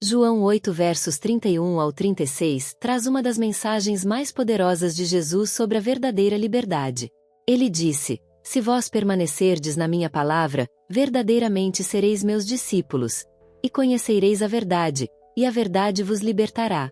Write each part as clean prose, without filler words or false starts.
João 8 versos 31 ao 36 traz uma das mensagens mais poderosas de Jesus sobre a verdadeira liberdade. Ele disse: "Se vós permanecerdes na minha palavra, verdadeiramente sereis meus discípulos, e conhecereis a verdade, e a verdade vos libertará."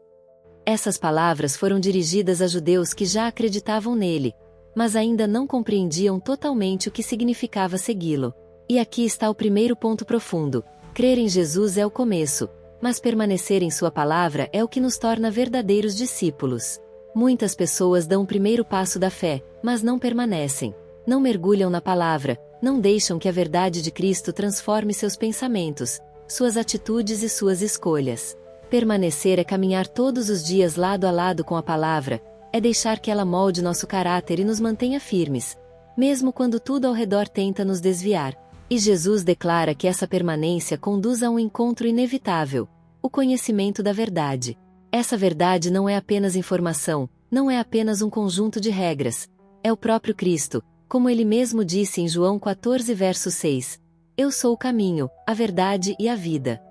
Essas palavras foram dirigidas a judeus que já acreditavam nele, mas ainda não compreendiam totalmente o que significava segui-lo. E aqui está o primeiro ponto profundo: crer em Jesus é o começo, mas permanecer em sua palavra é o que nos torna verdadeiros discípulos. Muitas pessoas dão o primeiro passo da fé, mas não permanecem. Não mergulham na palavra, não deixam que a verdade de Cristo transforme seus pensamentos, suas atitudes e suas escolhas. Permanecer é caminhar todos os dias lado a lado com a palavra, é deixar que ela molde nosso caráter e nos mantenha firmes, mesmo quando tudo ao redor tenta nos desviar. E Jesus declara que essa permanência conduz a um encontro inevitável: o conhecimento da verdade. Essa verdade não é apenas informação, não é apenas um conjunto de regras. É o próprio Cristo, como ele mesmo disse em João 14 verso 6. "Eu sou o caminho, a verdade e a vida."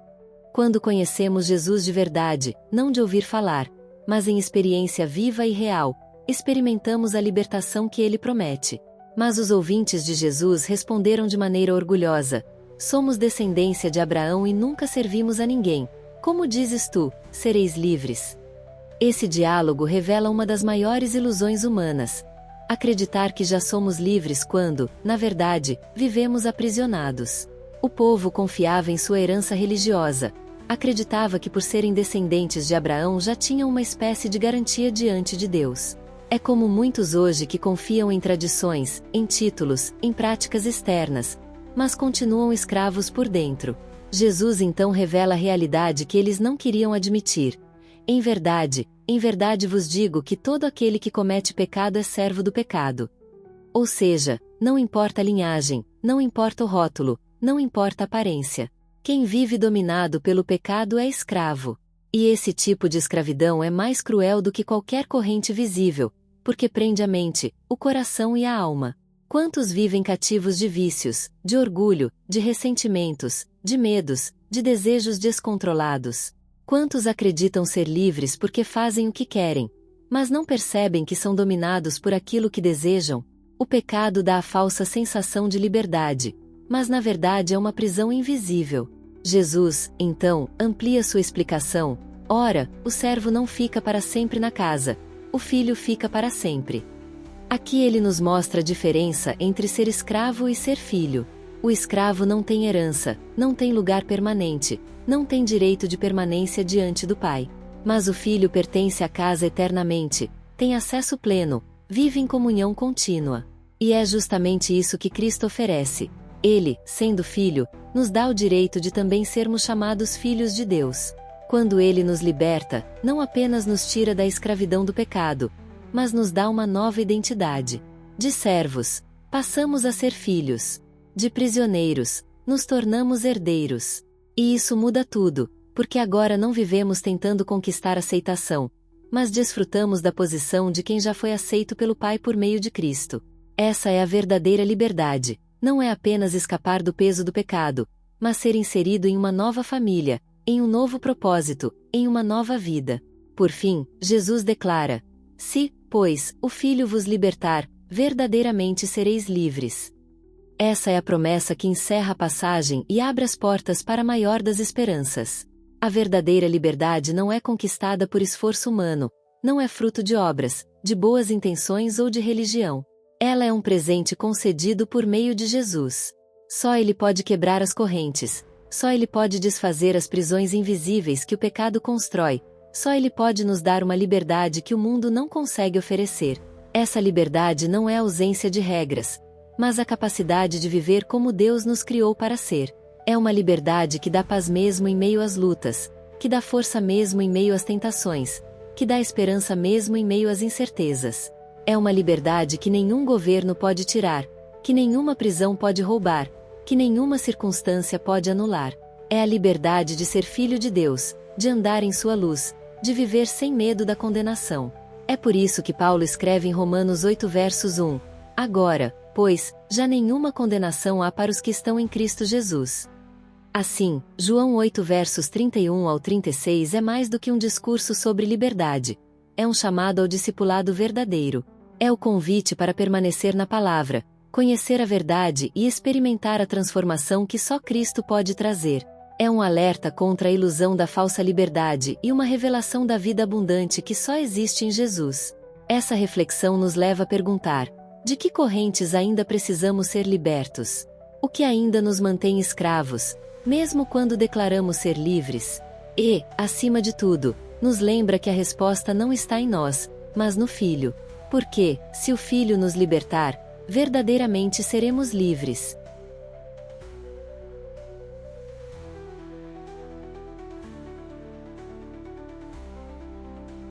Quando conhecemos Jesus de verdade, não de ouvir falar, mas em experiência viva e real, experimentamos a libertação que ele promete. Mas os ouvintes de Jesus responderam de maneira orgulhosa: "Somos descendência de Abraão e nunca servimos a ninguém. Como dizes tu, sereis livres?" Esse diálogo revela uma das maiores ilusões humanas: acreditar que já somos livres quando, na verdade, vivemos aprisionados. O povo confiava em sua herança religiosa, acreditava que por serem descendentes de Abraão já tinham uma espécie de garantia diante de Deus. É como muitos hoje que confiam em tradições, em títulos, em práticas externas, mas continuam escravos por dentro. Jesus então revela a realidade que eles não queriam admitir: em verdade vos digo que todo aquele que comete pecado é servo do pecado. Ou seja, não importa a linhagem, não importa o rótulo, não importa a aparência. Quem vive dominado pelo pecado é escravo. E esse tipo de escravidão é mais cruel do que qualquer corrente visível, porque prende a mente, o coração e a alma. Quantos vivem cativos de vícios, de orgulho, de ressentimentos, de medos, de desejos descontrolados? Quantos acreditam ser livres porque fazem o que querem, mas não percebem que são dominados por aquilo que desejam? O pecado dá a falsa sensação de liberdade, mas na verdade é uma prisão invisível. Jesus, então, amplia sua explicação: "Ora, o servo não fica para sempre na casa, o filho fica para sempre." Aqui ele nos mostra a diferença entre ser escravo e ser filho. O escravo não tem herança, não tem lugar permanente, não tem direito de permanência diante do pai. Mas o filho pertence à casa eternamente, tem acesso pleno, vive em comunhão contínua. E é justamente isso que Cristo oferece. Ele, sendo filho, nos dá o direito de também sermos chamados filhos de Deus. Quando ele nos liberta, não apenas nos tira da escravidão do pecado, mas nos dá uma nova identidade. De servos, passamos a ser filhos. De prisioneiros, nos tornamos herdeiros. E isso muda tudo, porque agora não vivemos tentando conquistar aceitação, mas desfrutamos da posição de quem já foi aceito pelo Pai por meio de Cristo. Essa é a verdadeira liberdade. Não é apenas escapar do peso do pecado, mas ser inserido em uma nova família, em um novo propósito, em uma nova vida. Por fim, Jesus declara: "Se, pois, o Filho vos libertar, verdadeiramente sereis livres." Essa é a promessa que encerra a passagem e abre as portas para a maior das esperanças. A verdadeira liberdade não é conquistada por esforço humano, não é fruto de obras, de boas intenções ou de religião. Ela é um presente concedido por meio de Jesus. Só Ele pode quebrar as correntes, só Ele pode desfazer as prisões invisíveis que o pecado constrói, só Ele pode nos dar uma liberdade que o mundo não consegue oferecer. Essa liberdade não é a ausência de regras, mas a capacidade de viver como Deus nos criou para ser. É uma liberdade que dá paz mesmo em meio às lutas, que dá força mesmo em meio às tentações, que dá esperança mesmo em meio às incertezas. É uma liberdade que nenhum governo pode tirar, que nenhuma prisão pode roubar, que nenhuma circunstância pode anular. É a liberdade de ser filho de Deus, de andar em sua luz, de viver sem medo da condenação. É por isso que Paulo escreve em Romanos 8 versos 1: "Agora, pois, já nenhuma condenação há para os que estão em Cristo Jesus." Assim, João 8 versos 31 ao 36 é mais do que um discurso sobre liberdade. É um chamado ao discipulado verdadeiro. É o convite para permanecer na palavra, conhecer a verdade e experimentar a transformação que só Cristo pode trazer. É um alerta contra a ilusão da falsa liberdade e uma revelação da vida abundante que só existe em Jesus. Essa reflexão nos leva a perguntar: de que correntes ainda precisamos ser libertos? O que ainda nos mantém escravos, mesmo quando declaramos ser livres? E, acima de tudo, nos lembra que a resposta não está em nós, mas no Filho. Porque, se o Filho nos libertar, verdadeiramente seremos livres.